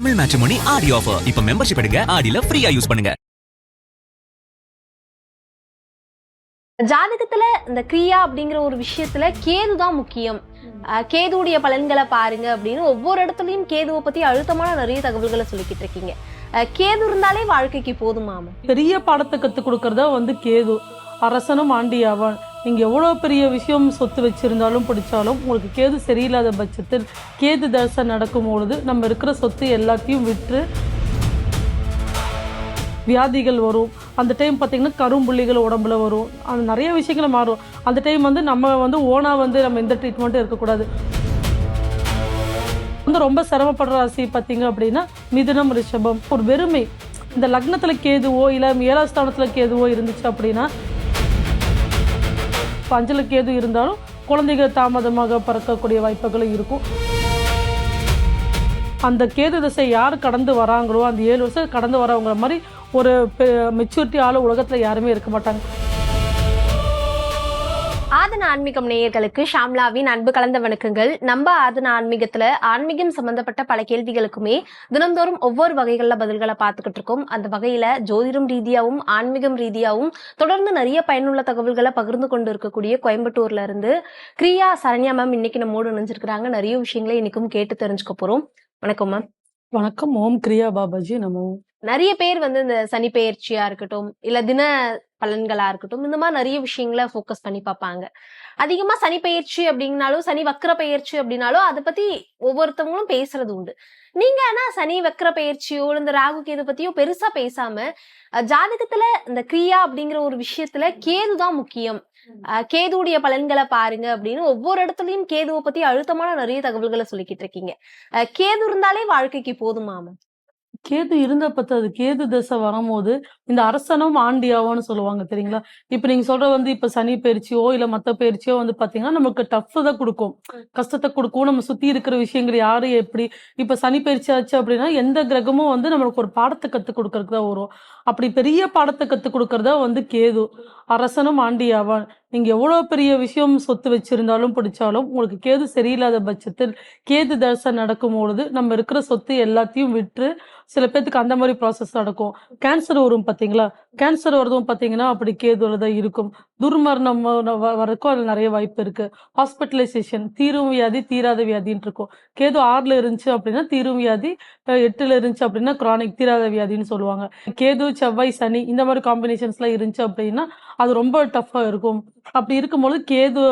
Tamil matrimony ஆடி offer. இப்ப membership எடுங்க, ஆடில ஃப்ரீயா யூஸ் பண்ணுங்க. ஜாதகத்துல இந்த கிரியா அப்படிங்கிற ஒரு விஷயத்துல கேது தான் முக்கியம். கேதுடைய பலன்களை பாருங்க அப்படின்னு ஒவ்வொரு இடத்துலயும் கேதுவை பத்தி அழுத்தமான நிறைய தகவல்களை சொல்லிக்கிட்டு இருக்கீங்க. கேது இருந்தாலே வாழ்க்கைக்கு போதுமாமா? பெரிய பாடத்தை கத்து கொடுக்கறதா கேது. அரசனும் ஆண்டியாவான். நீங்க எவ்வளவு பெரிய விஷயம் சொத்து வச்சிருந்தாலும் பிடிச்சாலும் உங்களுக்கு கேது சரியில்லாத பட்சத்தில் கேது தசை நடக்கும் பொழுது நம்ம இருக்கிற சொத்து எல்லாத்தையும் விற்று வியாதிகள் வரும். அந்த டைம் பார்த்தீங்கன்னா கரும்புள்ளிகள் உடம்புல வரும். அது நிறைய விஷயங்கள் மாறும். அந்த டைம் நம்ம ஓனா நம்ம எந்த ட்ரீட்மெண்ட்டும் இருக்கக்கூடாது. ரொம்ப சிரமப்படுற ராசி பார்த்தீங்க அப்படின்னா மிதுனம், ரிஷபம். ஒரு வெறுமை. இந்த லக்னத்துல கேதுவோ இல்லை 7ஆம் ஸ்தானத்துல கேதுவோ இருந்துச்சு அப்படின்னா, 5ல் கேது இருந்தாலும் குழந்தைகள் தாமதமாக பிறக்கக்கூடிய வாய்ப்புகளும் இருக்கும். அந்த கேது திசை யார் கடந்து வராங்களோ, அந்த 7 வருஷம் கடந்து வரவங்க மாதிரி ஒரு மெச்சூரிட்டி ஆளு உலகத்துல யாருமே இருக்க மாட்டாங்க. ஆதன ஆன்மீகம் நேயர்களுக்கு ஷாம்லாவின் அன்பு கலந்த வணக்கங்கள். நம்ம ஆதன ஆன்மீகத்துல ஆன்மீகம் சம்பந்தப்பட்ட பல கேள்விகளுக்குமே தினந்தோறும் ஒவ்வொரு வகைகள்ல பதில்களை பார்த்துக்கிட்டு இருக்கோம். அந்த வகையில ஜோதிடம் ரீதியாகவும் ஆன்மீகம் ரீதியாகவும் தொடர்ந்து நிறைய பயனுள்ள தகவல்களை பகிர்ந்து கொண்டு இருக்கக்கூடிய கோயம்புத்தூர்ல இருந்து கிரியா சரண்யா மேம் இன்னைக்கு நம்மோடு இணைஞ்சிருக்கிறாங்க. நிறைய விஷயங்களை இன்னைக்கும் கேட்டு தெரிஞ்சுக்க போறோம். வணக்கம் மேம். வணக்கம். ஓம் கிரியா பாபாஜி நமோ. நிறைய பேர் இந்த சனி பெயர்ச்சியா இருக்கட்டும், இல்ல தின பலன்களா இருக்கட்டும், இந்த மாதிரி நிறைய விஷயங்களை ஃபோக்கஸ் பண்ணி பார்ப்பாங்க. அதிகமா சனி பெயர்ச்சி அப்படின்னாலும், சனி வக்ர பெயர்ச்சி அப்படின்னாலும் அதை பத்தி ஒவ்வொருத்தவங்களும் பேசுறது உண்டு. நீங்க ஆனா சனி வக்ர பெயர்ச்சியோ இந்த ராகு கேது பத்தியோ பெருசா பேசாம ஜாதகத்துல இந்த கிரியா அப்படிங்கிற ஒரு விஷயத்துல கேது தான் முக்கியம், கேதுடைய பலன்களை பாருங்க அப்படின்னு ஒவ்வொரு இடத்துலயும் கேதுவை பத்தி அழுத்தமான நிறைய தகவல்களை சொல்லிக்கிட்டு இருக்கீங்க. கேது இருந்தாலே வாழ்க்கைக்கு போதுமாம? கேது இருந்த பத்தாது. கேது தசை வரும்போது இந்த அரசனும் ஆண்டியாவோன்னு சொல்லுவாங்க தெரியுங்களா? இப்ப நீங்க சொல்ற இப்ப சனி பயிற்சியோ இல்ல மத்த பயிற்சியோ பாத்தீங்கன்னா நமக்கு டஃப் தான் கொடுக்கும், கஷ்டத்தை கொடுக்கும். நம்ம சுத்தி இருக்கிற விஷயங்கள் யாரு எப்படி. இப்ப சனி பயிற்சி ஆச்சு அப்படின்னா எந்த கிரகமும் நம்மளுக்கு ஒரு பாடத்தை கத்து கொடுக்கறதுக்கு தான் வரும். அப்படி பெரிய பாடத்தை கத்து கொடுக்கறதா கேது. அரசனும் ஆண்டியாவான். நீங்க எவ்வளவு பெரிய விஷயம் சொத்து வச்சிருந்தாலும் பிடிச்சாலும் உங்களுக்கு கேது சரியில்லாத பட்சத்தில் கேது தசை நடக்கும் பொழுது நம்ம இருக்கிற சொத்து எல்லாத்தையும் விற்று, சில பேத்துக்கு அந்த மாதிரி ப்ராசஸ் நடக்கும். கேன்சர் வரும் பாத்தீங்களா? கேன்சர் வருதும் பாத்தீங்கன்னா அப்படி கேதுல தான் இருக்கும். துர்மரணம் வரைக்கும் அதுல நிறைய வாய்ப்பு இருக்கு. ஹாஸ்பிட்டலைசேஷன், தீரும் வியாதி தீராத வியாதின்னு இருக்கும். கேது 6ல் இருந்துச்சு அப்படின்னா தீரும் வியாதி, 8ல் இருந்துச்சு அப்படின்னா கிரானிக் தீராத வியாதின்னு சொல்லுவாங்க. கேது, செவ்வாய், சனி இந்த மாதிரி காம்பினேஷன்ஸ்லாம் இருந்துச்சு அப்படின்னா அது ரொம்ப டஃபா இருக்கும். அப்படி இருக்கும்போது கேது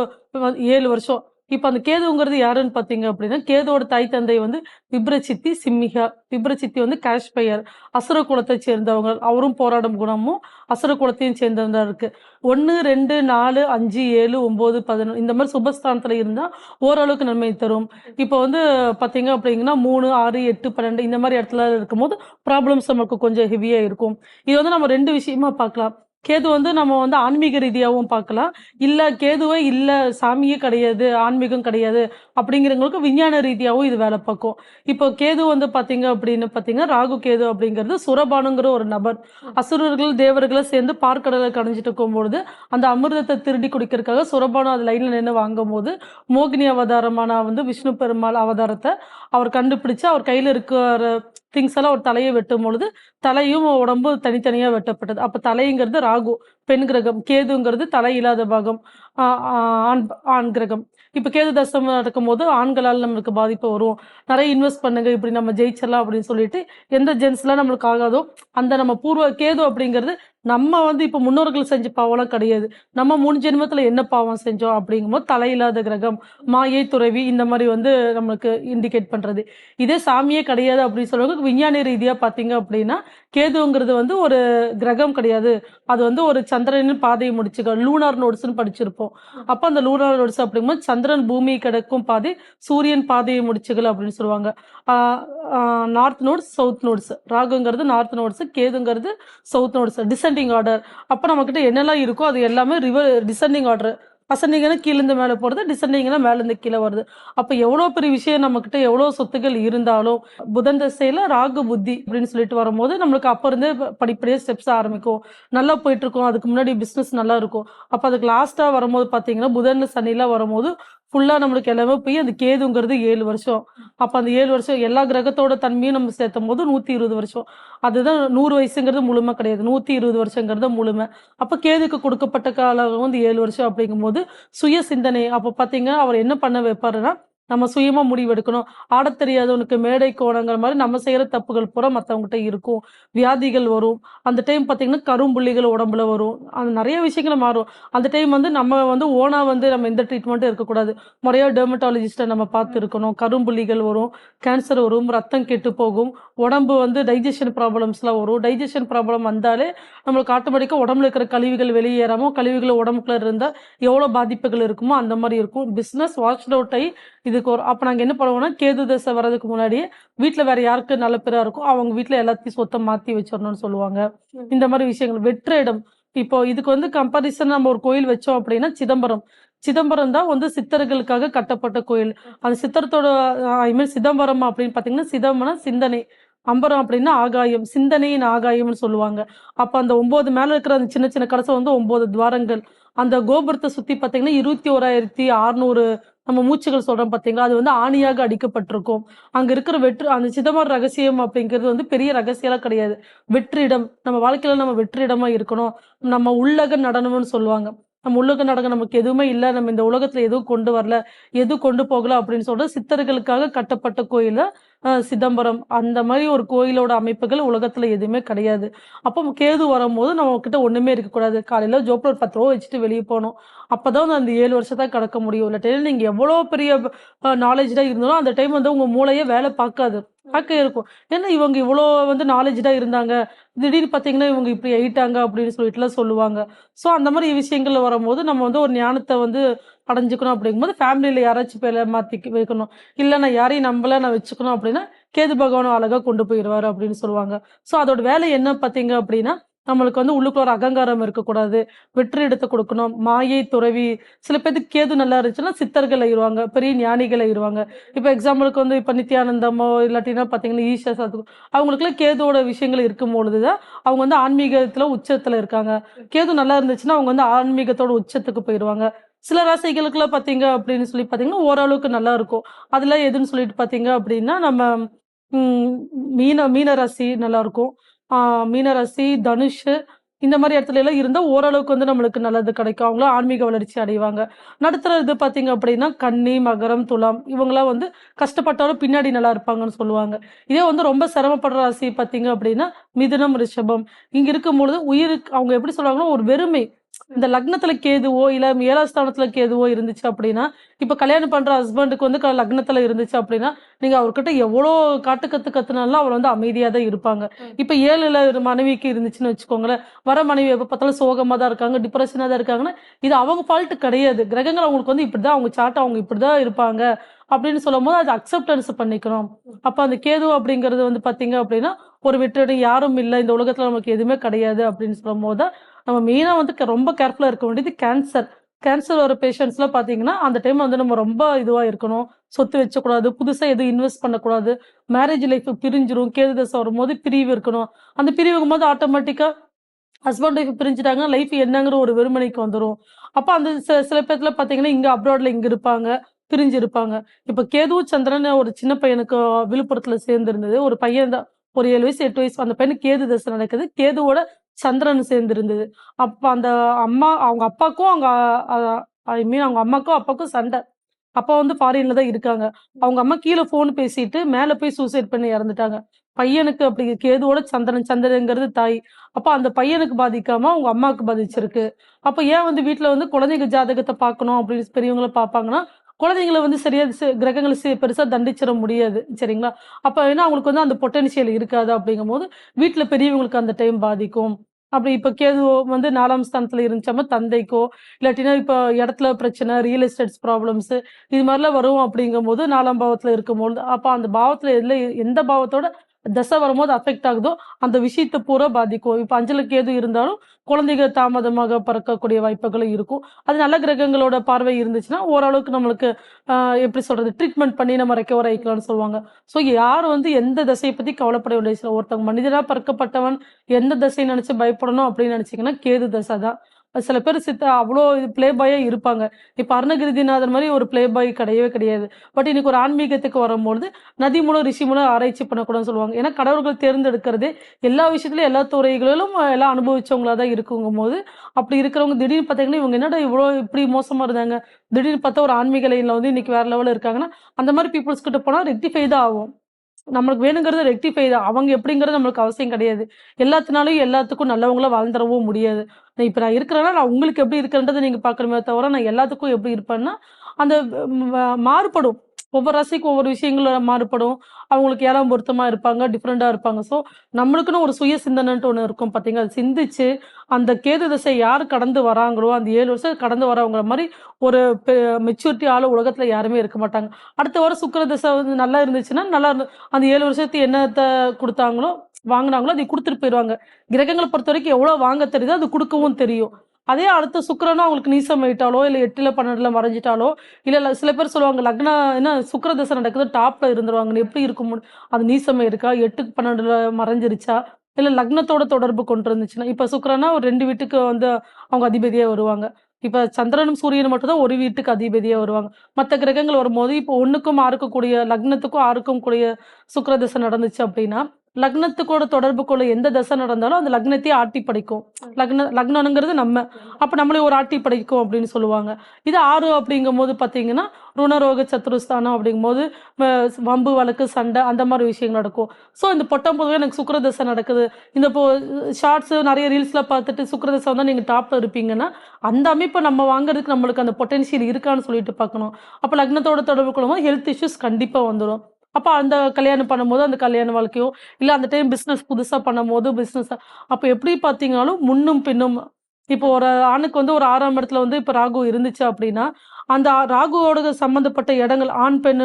7 வருஷம். இப்ப அந்த கேதுங்கிறது யாருன்னு பாத்தீங்க அப்படின்னா, கேதுவோட தாய் தந்தை விப்ரசித்தி, சிம்மிகா. விப்ரசித்தி காஷ்பயர், அசுர குலத்தை சேர்ந்தவங்க. அவரும் போராடும் குணமும் அசுர குலத்தையும் சேர்ந்ததா இருக்கு. 1, 2, 4, 5, 7, 9, 11 இந்த மாதிரி சுபஸ்தானத்துல இருந்தா ஓரளவுக்கு நன்மை தரும். இப்போ பாத்தீங்க அப்படிங்கன்னா 3, 6, 8, 12 இந்த மாதிரி இடத்துல இருக்கும்போது ப்ராப்ளம்ஸ் நமக்கு கொஞ்சம் ஹெவியா இருக்கும். இது நம்ம 2 விஷயமா பார்க்கலாம். கேது நம்ம ஆன்மீக ரீதியாகவும் பார்க்கலாம். இல்ல கேதுவே இல்ல, சாமியே கிடையாது, ஆன்மீகம் கிடையாது அப்படிங்கிறவங்களுக்கு விஞ்ஞான ரீதியாகவும் இது வேலை பார்க்கும். இப்போ கேது பாத்தீங்க அப்படின்னு பாத்தீங்கன்னா, ராகு கேது அப்படிங்கிறது சுரபானுங்கிற ஒரு நபர். அசுரர்கள் தேவர்களை சேர்ந்து பார்க்கடலை கடைஞ்சிட்டு இருக்கும்பொழுது அந்த அமிர்தத்தை திருடி குடிக்கிறதுக்காக சுரபானு அது லைன்ல நின்று வாங்கும் போது மோகினி அவதாரமான விஷ்ணு பெருமாள் அவதாரத்தை அவர் கண்டுபிடிச்சு அவர் கையில இருக்கிற திங்ஸ் எல்லாம் ஒரு தலையை வெட்டும் பொழுது தலையும் உடம்பு தனித்தனியா வெட்டப்பட்டது. அப்ப தலைங்கிறது ராகு, பெண் கிரகம். கேதுங்கிறது தலை இல்லாத பாகம், ஆண் கிரகம். இப்ப கேது தசம் நடக்கும் போது ஆண்களால் நம்மளுக்கு பாதிப்பு வரும். நிறைய இன்வெஸ்ட் பண்ணுங்க, இப்படி நம்ம ஜெயிச்சிடலாம் அப்படின்னு சொல்லிட்டு எந்த ஜென்ஸ்லாம் நம்மளுக்கு ஆகாதோ அந்த நம்ம பூர்வ கேது அப்படிங்கிறது நம்ம இப்ப முன்னோர்கள் செஞ்ச பாவம்லாம் கிடையாது. நம்ம 3 ஜென்மத்துல என்ன பாவம் செஞ்சோம் அப்படிங்கும்போது தலையில்லாத கிரகம், மாயை, துறவி இந்த மாதிரி நம்மளுக்கு இண்டிகேட் பண்றது. இதே சாமியே கிடையாது அப்படின்னு சொல்லுவாங்க. விஞ்ஞான ரீதியா பாத்தீங்க அப்படின்னா கேதுங்கிறது ஒரு கிரகம் கிடையாது. அது ஒரு சந்திரனின் பாதையை முடிச்சுக்க லூனார் நோட்ஸ்ன்னு படிச்சிருப்போம். அப்ப அந்த லூனார் நோட்ஸ் அப்படிங்கும்போது சந்திரன் பூமி கிடக்கும் பாதை, சூரியன் பாதையை முடிச்சுக்கல அப்படின்னு சொல்லுவாங்க. North nodes, south nodes. ராகுங்கிறது நார்த் நோட்ஸ், கேதுங்கிறது சவுத் நோட்ஸ். Descending order. அப்ப நம்ம கிட்ட என்னெல்லாம் இருக்கோ அது எல்லாமே டிசெண்டிங் ஆர்டர். அசெண்டிங்னா கீழேருந்து மேலே போகிறது, டிசெண்டிங்னா மேலேருந்து கீழே வருது. அப்போ எவ்வளோ பெரிய விஷயம் நம்மக்கிட்ட எவ்வளோ சொத்துக்கள் இருந்தாலும் புதன் திசையில் ராகு புத்தி அப்படின்னு சொல்லிட்டு வரும்போது நம்மளுக்கு அப்போ இருந்தே படிப்படியாக ஸ்டெப்ஸ் ஆரம்பிக்கும். நல்லா போயிட்டு இருக்கோம், அதுக்கு முன்னாடி பிஸ்னஸ் நல்லா இருக்கும். அப்போ அதுக்கு லாஸ்ட்டாக வரும்போது பார்த்தீங்கன்னா புதன் சனிலாம் வரும்போது ஃபுல்லா நம்மளுக்கு எல்லாமே போய் அந்த கேதுங்கிறது 7 வருஷம். அப்ப அந்த 7 வருஷம் எல்லா கிரகத்தோட தன்மையும் நம்ம சேர்த்தும் போது 120 வருஷம். அதுதான் 100 வயசுங்கிறது முழுமை கிடையாது. 120 வருஷங்கிறது முழுமை. அப்ப கேதுக்கு கொடுக்கப்பட்ட காலம் வந்து 7 வருஷம் அப்படிங்கும்போது சுய சிந்தனை அப்ப பாத்தீங்கன்னா அவர் என்ன பண்ண வைப்பாருன்னா, நம்ம சுயமா முடிவெடுக்கணும். ஆடத் தெரியாதவனுக்கு மேடை கோணங்கிற மாதிரி நம்ம செய்யற தப்புகள் பூரா மத்தவங்ககிட்ட இருக்கும். வியாதிகள் வரும். அந்த டைம் பாத்தீங்கன்னா கரும்புள்ளிகள் உடம்புல வரும். அது நிறைய விஷயங்கள் மாறும். அந்த டைம் வந்து நம்ம வந்து ஓனா வந்து நம்ம எந்த ட்ரீட்மெண்ட்டும் இருக்கக்கூடாது. முறையா டெர்மட்டாலஜிஸ்ட்டை நம்ம பார்த்து இருக்கணும். கரும்புள்ளிகள் வரும், கேன்சர் வரும், ரத்தம் கெட்டு போகும், உடம்பு வந்து டைஜஷன் ப்ராப்ளம்ஸ்லாம் வரும். டைஜஷன் ப்ராப்ளம் வந்தாலே நம்மளுக்கு ஆட்டோமேட்டிக்கா உடம்புல இருக்கிற கழிவுகள் வெளியேறாம கழிவுகள் உடம்புக்குள்ள இருந்தா எவ்வளவு பாதிப்புகள் இருக்குமோ அந்த மாதிரி இருக்கும். பிசினஸ் வாஷ்ட் அவுட் ஆகி இதுக்கு ஒரு அப்ப நாங்க என்ன பண்ணுவோம்னா கேது தசை வர்றதுக்கு முன்னாடியே வீட்ல வேற யாருக்கு நல்ல பேரா இருக்கோ அவங்க வீட்ல எல்லாத்தையும் சொத்தை மாத்தி வச்சிடணும்னு சொல்லுவாங்க. இந்த மாதிரி விஷயங்கள் வெற்ற இடம். இப்போ இதுக்கு வந்து கம்பாரிசன் நம்ம ஒரு கோயில் வச்சோம் அப்படின்னா சிதம்பரம். சிதம்பரம் தான் வந்து சித்தர்களுக்காக கட்டப்பட்ட கோயில். அந்த சித்தரத்தோட ஐ மீன் சிதம்பரம் அப்படின்னு பாத்தீங்கன்னா சிதம்பரம் சிந்தனை, அம்பரம் அப்படின்னா ஆகாயம், சிந்தனையின் ஆகாயம்னு சொல்லுவாங்க. அப்ப அந்த 9 மேல இருக்கிற அந்த சின்ன சின்ன கலசம் வந்து 9 துவாரங்கள். அந்த கோபுரத்தை சுத்தி பாத்தீங்கன்னா 21,600 நம்ம மூச்சுகள் சொல்றோம் பாத்தீங்களா, அது வந்து ஆணியாக அடிக்கப்பட்டிருக்கும். அங்க இருக்கிற அந்த சிதம்பரம் ரகசியம் அப்படிங்கிறது வந்து பெரிய ரகசியம்லாம் கிடையாது. வெற்றிடம் நம்ம வாழ்க்கையில நம்ம வெற்றிடமா இருக்கணும். நம்ம உள்ளக நடனம்னு சொல்லுவாங்க. நம்ம உள்ளக நடனம் நமக்கு எதுவுமே இல்ல, நம்ம இந்த உலகத்துல எதுவும் கொண்டு வரல, எதுவும் கொண்டு போகல அப்படின்னு சொல்ற சித்தர்களுக்காக கட்டப்பட்ட கோயில சிதம்பரம். அந்த மாதிரி ஒரு கோயிலோட அமைப்புகள் உலகத்துல எதுவுமே கிடையாது. அப்போ கேது வரும்போது நம்ம கிட்ட ஒண்ணுமே இருக்கக்கூடாது. காலையில ஜோப்ல ஒரு 10 ரூபா வச்சுட்டு வெளியே போகணும். அப்பதான் அந்த 7 வருஷத்தை கடக்க முடியும். இல்லாட்டி நீங்க எவ்வளவு பெரிய நாலேஜா இருந்தாலும் அந்த டைம் வந்து உங்க மூளையே வேலை பார்க்காது. பார்க்க இருக்கும். ஏன்னா இவங்க இவ்வளோ வந்து நாலேஜா இருந்தாங்க, திடீர்னு பாத்தீங்கன்னா இவங்க இப்படி ஆயிட்டாங்க அப்படின்னு சொல்லிட்டுலாம் சொல்லுவாங்க. ஸோ அந்த மாதிரி விஷயங்கள்ல வரும்போது நம்ம வந்து ஒரு ஞானத்தை வந்து அடைஞ்சுக்கணும் அப்படிங்கும்போது ஃபேமிலியில யாராச்சும் பேரை மாத்தி வைக்கணும். இல்ல நான் யாரையும் நம்பல நான் வச்சுக்கணும் அப்படின்னா கேது பகவானும் அழகா கொண்டு போயிடுவாரு அப்படின்னு சொல்லுவாங்க. ஸோ அதோட வேலை என்ன பாத்தீங்க அப்படின்னா நம்மளுக்கு வந்து உள்ளுக்குள்ள ஒரு அகங்காரம் இருக்கக்கூடாது. வெற்றி எடுத்து கொடுக்கணும். மாயை துறவி. சில பேருக்கு கேது நல்லா இருந்துச்சுன்னா சித்தர்கள் ஆயிருவாங்க, பெரிய ஞானிகள் ஆயிருவாங்க. இப்ப எக்ஸாம்பிளுக்கு வந்து இப்ப நித்யானந்தமோ இல்லாட்டினா பாத்தீங்கன்னா ஈஷா சாத்து அவங்களுக்குலாம் கேதுவோட விஷயங்கள் இருக்கும் பொழுதுதான் அவங்க வந்து ஆன்மீகத்துல உச்சத்துல இருக்காங்க. கேது நல்லா இருந்துச்சுன்னா அவங்க வந்து ஆன்மீகத்தோட உச்சத்துக்கு போயிடுவாங்க. சில ராசிகளுக்குலாம் பாத்தீங்க அப்படின்னு சொல்லி பாத்தீங்கன்னா ஓரளவுக்கு நல்லா இருக்கும். அதுல எதுன்னு சொல்லிட்டு பாத்தீங்க அப்படின்னா நம்ம உம் மீன ராசி நல்லா இருக்கும். மீனராசி, தனுஷ் இந்த மாதிரி இடத்துல எல்லாம் இருந்தா ஓரளவுக்கு வந்து நம்மளுக்கு நல்லது கிடைக்கும். அவங்களும் ஆன்மீக வளர்ச்சி அடைவாங்க. நடுத்தர இது பாத்தீங்க அப்படின்னா கன்னி, மகரம், துலாம் இவங்கெல்லாம் வந்து கஷ்டப்பட்டாலும் பின்னாடி நல்லா இருப்பாங்கன்னு சொல்லுவாங்க. இதே வந்து ரொம்ப சிரமப்படுற ராசி பாத்தீங்க அப்படின்னா மிதுனம், ரிஷபம். இங்க இருக்கும் பொழுது உயிருக்கு அவங்க எப்படி சொல்றாங்கன்னா ஒரு வெறுமை. இந்த லக்னத்துல கேதுவோ இல்ல 7ஆம் ஸ்தானத்துல கேதுவோ இருந்துச்சு அப்படின்னா, இப்ப கல்யாணம் பண்ற ஹஸ்பண்டுக்கு வந்து லக்னத்துல இருந்துச்சு அப்படின்னா நீங்க அவர்கிட்ட எவ்வளோ காட்டு கத்துனாலும் அவர் வந்து அமைதியா தான் இருப்பாங்க. இப்ப 7ல ஒரு மனைவிக்கு இருந்துச்சுன்னு வச்சுக்கோங்களேன், வர மனைவி எப்ப பார்த்தாலும் சோகமா தான் இருக்காங்க, டிப்ரெஷனா தான் இருக்காங்கன்னா இது அவங்க ஃபால்ட் கிடையாது. கிரகங்கள் அவங்களுக்கு வந்து இப்படிதான் அவங்க சாட்டை அவங்க இப்படிதான் இருப்பாங்க அப்படின்னு சொல்லும் போது அது அக்செப்டன்ஸ் பண்ணிக்கணும். அப்ப அந்த கேது அப்படிங்கிறது வந்து பாத்தீங்க அப்படின்னா ஒரு வெற்றி யாரும் இல்லை இந்த உலகத்துல நமக்கு எதுவுமே கிடையாது அப்படின்னு சொல்லும் போது நம்ம மெயினா வந்து ரொம்ப கேர்ஃபுல்லா இருக்க வேண்டியது கேன்சர். கேன்சர் வர பேஷண்ட்ஸ்லாம் பாத்தீங்கன்னா அந்த டைம் வந்து நம்ம ரொம்ப இதுவா இருக்கணும். சொத்து வச்சக்கூடாது, புதுசா எதுவும் இன்வெஸ்ட் பண்ணக்கூடாது. Marriage life பிரிஞ்சிரும். கேது தசை வரும்போது பிரிவு இருக்கணும். அந்த பிரிவுக்கும் போது ஆட்டோமேட்டிக்கா ஹஸ்பண்ட் ஒய்ஃப் பிரிஞ்சுட்டாங்கன்னா லைஃப் என்னங்கிற ஒரு வெறுமனைக்கு வந்துடும். அப்ப அந்த சில பேர்ல பாத்தீங்கன்னா இங்க அப்ராட்ல இங்க இருப்பாங்க, பிரிஞ்சு இருப்பாங்க. இப்ப கேது சந்திரன் ஒரு சின்ன பையனுக்கு விழுப்புரத்துல சேர்ந்து இருந்தது. ஒரு பையன் தான் ஒரு 7 வயசு 8 வயசு அந்த பையனுக்கு கேது தசை நடக்குது. கேதுவோட சந்திரன் சேர்ந்து இருந்தது. அப்ப அந்த அவங்க அப்பாக்கும் அவங்க ஐ மீன் அவங்க அம்மாக்கும் அப்பாக்கும் சண்டை. அப்பா வந்து ஃபாரின்ல தான் இருக்காங்க. அவங்க அம்மா கீழே போன் பேசிட்டு மேல போய் சூசைட் பண்ணி இறந்துட்டாங்க. பையனுக்கு அப்படி கேதுவோட சந்திரன்ங்கிறது தாய். அப்ப அந்த பையனுக்கு பாதிக்காம அவங்க அம்மாவுக்கு பாதிச்சிருக்கு. அப்ப ஏன் வந்து வீட்டுல வந்து குழந்தைங்க ஜாதகத்தை பார்க்கணும் அப்படின்னு பெரியவங்களை பார்ப்பாங்கன்னா குழந்தைங்களை வந்து சரியா கிரகங்களை பெருசா தண்டிச்சிட முடியாது. சரிங்களா? அப்ப ஏன்னா அவங்களுக்கு வந்து அந்த பொட்டன்ஷியல் இருக்காது. அப்படிங்கும் போது வீட்டுல பெரியவங்களுக்கு அந்த டைம் பாதிக்கும். அப்படி இப்ப கேது வந்து 4ஆம் ஸ்தானத்துல இருந்துச்சாம தந்தைக்கோ இல்லாட்டினா இப்ப இடத்துல பிரச்சனை, ரியல் எஸ்டேட்ஸ் ப்ராப்ளம்ஸ் இது மாதிரிலாம் வரும். அப்படிங்கும் போது 4ஆம் பாவத்துல இருக்கும்போது அப்ப அந்த பாவத்துல எந்த பாவத்தோட தசை வரும்போது அஃபெக்ட் ஆகுதோ அந்த விஷயத்தை பூரா பாதிக்கும். இப்ப 5ல கேது இருந்தாலும் குழந்தைகள் தாமதமாக பிறக்கக்கூடிய வாய்ப்புகளும் இருக்கும். அது நல்ல கிரகங்களோட பார்வை இருந்துச்சுன்னா ஓரளவுக்கு நம்மளுக்கு எப்படி சொல்றது ட்ரீட்மெண்ட் பண்ணி நம்ம ரெக்கவர் ஆயிக்கலாம்னு சொல்லுவாங்க. ஸோ யார் வந்து எந்த தசையை பத்தி கவலைப்பட வேண்டிய ஒருத்தவங்க மனிதனா பிறக்கப்பட்டவன் எந்த தசையை நினைச்சு பயப்படணும் அப்படின்னு நினைச்சீங்கன்னா கேது தசை தான். சில பேர் அவ்வளோ பிளே பாயா இருப்பாங்க. இப்ப அருணகிரிநாதர் மாதிரி ஒரு பிளே பாய் கிடையவே கிடையாது. பட் இன்னைக்கு ஒரு ஆன்மீகத்துக்கு வரும்பொழுது நதி மூலம் ரிஷி மூலம் ஆராய்ச்சி பண்ணக்கூடாதுன்னு சொல்லுவாங்க. ஏன்னா கடவுள்கள் தேர்ந்தெடுக்கிறதே எல்லா விஷயத்துலயும் எல்லா துறைகளிலும் எல்லாம் அனுபவிச்சவங்களா தான் இருக்குங்கும் போது, அப்படி இருக்கிறவங்க திடீர்னு பார்த்தீங்கன்னா இவங்க என்னடா இவ்வளோ இப்படி மோசமா இருந்தாங்க, திடீர்னு பார்த்தா ஒரு ஆன்மீக லைன்ல வந்து இன்னைக்கு வேற லெவல்ல இருக்காங்கன்னா, அந்த மாதிரி பீப்புள்ஸ் கிட்ட போனா ரெக்டிஃபை தான் ஆகும். நம்மளுக்கு வேணுங்கிறது ரெக்டிஃபை தான். அவங்க எப்படிங்கிறது நம்மளுக்கு அவசியம் கிடையாது. எல்லாத்துனாலயும் எல்லாத்துக்கும் நல்லவங்களா வாழ்ந்துறவும் முடியாது. இப்ப நான் இருக்கிறேன்னா, நான் உங்களுக்கு எப்படி இருக்கேன்றத நீங்க பார்க்கணுமே தவிர, நான் எல்லாத்துக்கும் எப்படி இருப்பேன்னா, அந்த மாறுபடும். ஒவ்வொரு ராசிக்கும் ஒவ்வொரு விஷயங்கள் மாறுபடும். அவங்களுக்கு 7ஆம் பொருத்தமா இருப்பாங்க, டிஃப்ரெண்டா இருப்பாங்க. ஸோ, நம்மளுக்குன்னு ஒரு சுய சிந்தனைன்ட்டு ஒண்ணு இருக்கும் பார்த்தீங்களா? அது சிந்திச்சு, அந்த கேது திசை யார் கடந்து வராங்களோ, அந்த 7 வருஷம் கடந்து வரவங்கள மாரி ஒரு மெச்சூரிட்டி ஆளு உலகத்துல யாருமே இருக்க மாட்டாங்க. அடுத்த வாரம் சுக்கிர திசை வந்து நல்லா இருந்துச்சுன்னா, நல்லா அந்த 7 வருஷத்துக்கு என்னத்த குடுத்தாங்களோ, வாங்குனாங்களோ, அதை குடுத்துட்டு போயிருவாங்க. கிரகங்கள பொறுத்தவரைக்கும் எவ்வளோ வாங்க தெரியுதோ, அது குடுக்கவும் தெரியும். அதே அடுத்த சுக்கிரனும் அவங்களுக்கு நீசமாயிட்டாலோ, இல்ல 8ல 12ல மறைஞ்சிட்டாலோ, இல்ல சில பேர் சொல்லுவாங்க என்ன சுக்கிர தசை நடக்குது டாப்ல இருந்துருவாங்கன்னு. எப்படி இருக்கும் அது நீசமா இருக்கா? 8க்கு 12ல மறைஞ்சிருச்சா? இல்ல லக்னத்தோட தொடர்பு கொண்டு இருந்துச்சுன்னா, இப்ப சுக்கிரன்னா ஒரு 2 வீட்டுக்கு வந்து அவங்க அதிபதியா வருவாங்க. இப்ப சந்திரனும் சூரியனும் மட்டும் தான் ஒரு வீட்டுக்கு அதிபதியா வருவாங்க. மத்த கிரகங்கள் வரும்போது இப்போ 1க்கும் 6க்கும் கூடிய லக்னத்துக்கும் 6க்கும் கூடிய சுக்கிர தசை நடந்துச்சு அப்படின்னா, லக்னத்துக்கூட தொடர்பு கொள்ள எந்த தசை நடந்தாலும் அந்த லக்னத்தையே ஆட்டி படைக்கும். லக்னம்ங்கிறது நம்ம. அப்ப நம்மளே ஒரு ஆட்டி படைக்கும் அப்படின்னு சொல்லுவாங்க. இது 6 அப்படிங்கும்போது பார்த்தீங்கன்னா, ருணரோக சத்துருஸ்தானம் அப்படிங்கும்போது வம்பு, வழக்கு, சண்டை அந்த மாரி விஷயங்கள் நடக்கும். ஸோ இந்த பொட்டாம் பொதுவே எனக்கு சுக்கிர தசை நடக்குது. இந்த இப்போ ஷார்ட்ஸ் நெறைய ரீல்ஸ்ல பார்த்துட்டு சுக்கிர தசை வந்தா நீங்க டாப்ல இருப்பீங்கன்னா, அந்த அமைப்ப நம்ம வாங்குறதுக்கு நம்மளுக்கு அந்த பொட்டன்ஷியல் இருக்கான்னு சொல்லிட்டு பார்க்கணும். அப்ப லக்னத்தோட தொடர்பு கொள்ளும்போது ஹெல்த் இஷ்யூஸ் கண்டிப்பா வந்துரும். அப்ப அந்த கல்யாணம் பண்ணும்போது அந்த கல்யாண வாழ்க்கையோ, இல்ல அந்த டைம் பிசினஸ் புதுசா பண்ணும்போது பிசினஸ் அப்ப எப்படி பார்த்தீங்கனாலும் முன்னும் பின்னும் இப்போ ஒரு ஆணுக்கு வந்து ஒரு 6ஆம் இடத்துல வந்து இப்ப ராகு இருந்துச்சு அப்படின்னா, அந்த ராகுவோட சம்பந்தப்பட்ட இடங்கள் ஆண், பெண்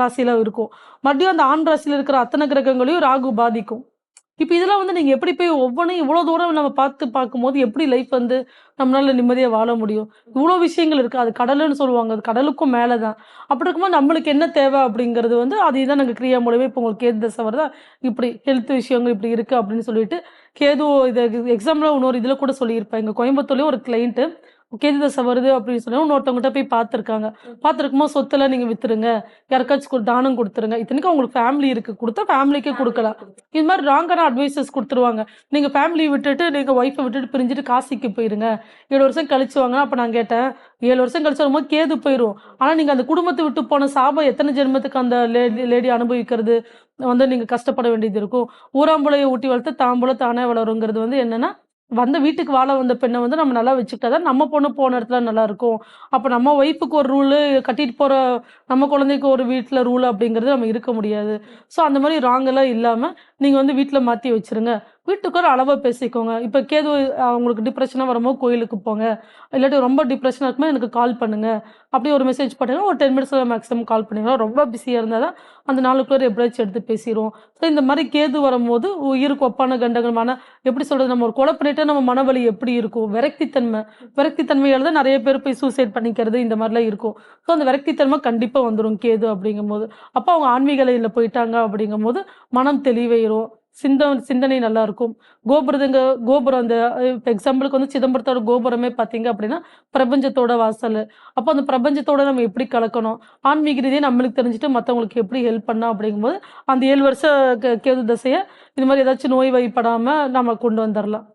ராசியில இருக்கும். மறுபடியும் அந்த ஆண் ராசியில இருக்கிற அத்தனை கிரகங்களையும் ராகு பாதிக்கும். இப்ப இதெல்லாம் வந்து நீங்க எப்படி போய் ஒவ்வொன்னையும் இவ்வளோ தூரம் நம்ம பார்க்கும்போது எப்படி லைஃப் வந்து நம்மளால நிம்மதியா வாழ முடியும்? இவ்வளோ விஷயங்கள் இருக்கு. அது கடலுன்னு சொல்லுவாங்க. அது கடலுக்கும் மேல தான். அப்படி இருக்கும்போது நம்மளுக்கு என்ன தேவை அப்படிங்கிறது வந்து அதுதான் நாங்க கிரியா மூலமே இப்போ உங்களுக்கு கேது தசை வருதா, இப்படி ஹெல்த் விஷயங்கள் இப்படி இருக்கு அப்படின்னு சொல்லிட்டு கேது இத எக்ஸாம்ல இன்னொரு இதுல கூட சொல்லியிருப்பேன். எங்க கோயம்புத்தூர்லயும் ஒரு கிளையண்ட் கேது தசை வருது அப்படின்னு சொல்லி இன்னொருத்தவங்ககிட்ட போய் பார்த்துருக்காங்க. பார்த்துருக்கும்போது சொத்துல நீங்க வித்துருங்க, யாருக்காச்சும் தானம் கொடுத்துருங்க. இத்தனைக்கும் அவங்களுக்கு ஃபேமிலி இருக்கு. கொடுத்தா ஃபேமிலிக்கே கொடுக்கலாம். இது மாதிரி ராங்கான அட்வைசஸ் கொடுத்துருவாங்க. நீங்க ஃபேமிலி விட்டுட்டு நீங்க ஒய்ஃபை விட்டுட்டு பிரிஞ்சுட்டு காசிக்கு போயிருங்க. 7 வருஷம் கழிச்சு வாங்க. அப்ப நான் கேட்டேன், 7 வருஷம் கழிச்சு வரும்போது கேது போயிரும். ஆனா நீங்க அந்த குடும்பத்தை விட்டு போன சாபம் எத்தனை ஜென்மத்துக்கு அந்த லேடி அனுபவிக்கிறது வந்து நீங்க கஷ்டப்பட வேண்டியது இருக்கும். ஊராம்புளையை ஊட்டி வளர்த்து தாம்பூல தானே வளருங்கிறது வந்து என்னன்னா, வந்த வீட்டுக்கு வாழ வந்த பெண்ணை வந்து நம்ம நல்லா வச்சுக்கிட்டா தான் நம்ம பொண்ணு போன இடத்துல நல்லா இருக்கும். அப்ப நம்ம ஒய்ஃபுக்கு ஒரு ரூலு, கட்டிட்டு போற நம்ம குழந்தைக்கு ஒரு வீட்டுல ரூல் அப்படிங்கிறது நம்ம இருக்க முடியாது. ஸோ அந்த மாதிரி ராங் எல்லாம் இல்லாம நீங்க வந்து வீட்டுல மாத்தி வச்சிருங்க. வீட்டுக்கு ஒரு அளவா பேசிக்கோங்க. இப்ப கேது அவங்களுக்கு டிப்ரெஷனா வரும்போது கோயிலுக்கு போங்க. இல்லாட்டி ரொம்ப டிப்ரெஷனா இருக்கும்போது எனக்கு கால் பண்ணுங்க. அப்படி ஒரு மெசேஜ் பண்ணுங்க. ஒரு 10 மினிட்ஸ்ல மேக்ஸிமம் கால் பண்ணுங்க. ரொம்ப பிஸியா இருந்தா தான் அந்த நாளுக்குள்ள எப்படியாச்சும் எடுத்து பேசிடுவோம். ஸோ இந்த மாதிரி கேது வரும்போது உயிருக்கு ஒப்பான கண்டகமான எப்படி சொல்றது, நம்ம ஒரு கொலை பண்ணிட்டா நம்ம மனவலி எப்படி இருக்கும், விரக்தித்தன்மையால தான் நிறைய பேர் போய் சூசைட் பண்ணிக்கிறது இந்த மாதிரிலாம் இருக்கும். ஸோ அந்த விரக்தித்தன்மை கண்டிப்பா வந்துடும் கேது அப்படிங்கும்போது. அப்போ அவங்க ஆன்மீக லைன்ல போயிட்டாங்க அப்படிங்கும்போது மனம் தெளிவாயிரும். சிந்தனை நல்லா இருக்கும். கோபுரம் அந்த இப்போ எக்ஸாம்பிளுக்கு வந்து சிதம்பரத்தோட கோபுரமே பார்த்தீங்க அப்படின்னா பிரபஞ்சத்தோட வாசல். அப்போ அந்த பிரபஞ்சத்தோட நம்ம எப்படி கலக்கணும், ஆன்மீக ரீதியாக நம்மளுக்கு தெரிஞ்சுட்டு மற்றவங்களுக்கு எப்படி ஹெல்ப் பண்ணோம் அப்படிங்கும்போது அந்த 7 வருஷ கேது தசையை இது மாதிரி ஏதாச்சும் நோய் வாய்ப்படாம நம்ம கொண்டு வந்துடலாம்.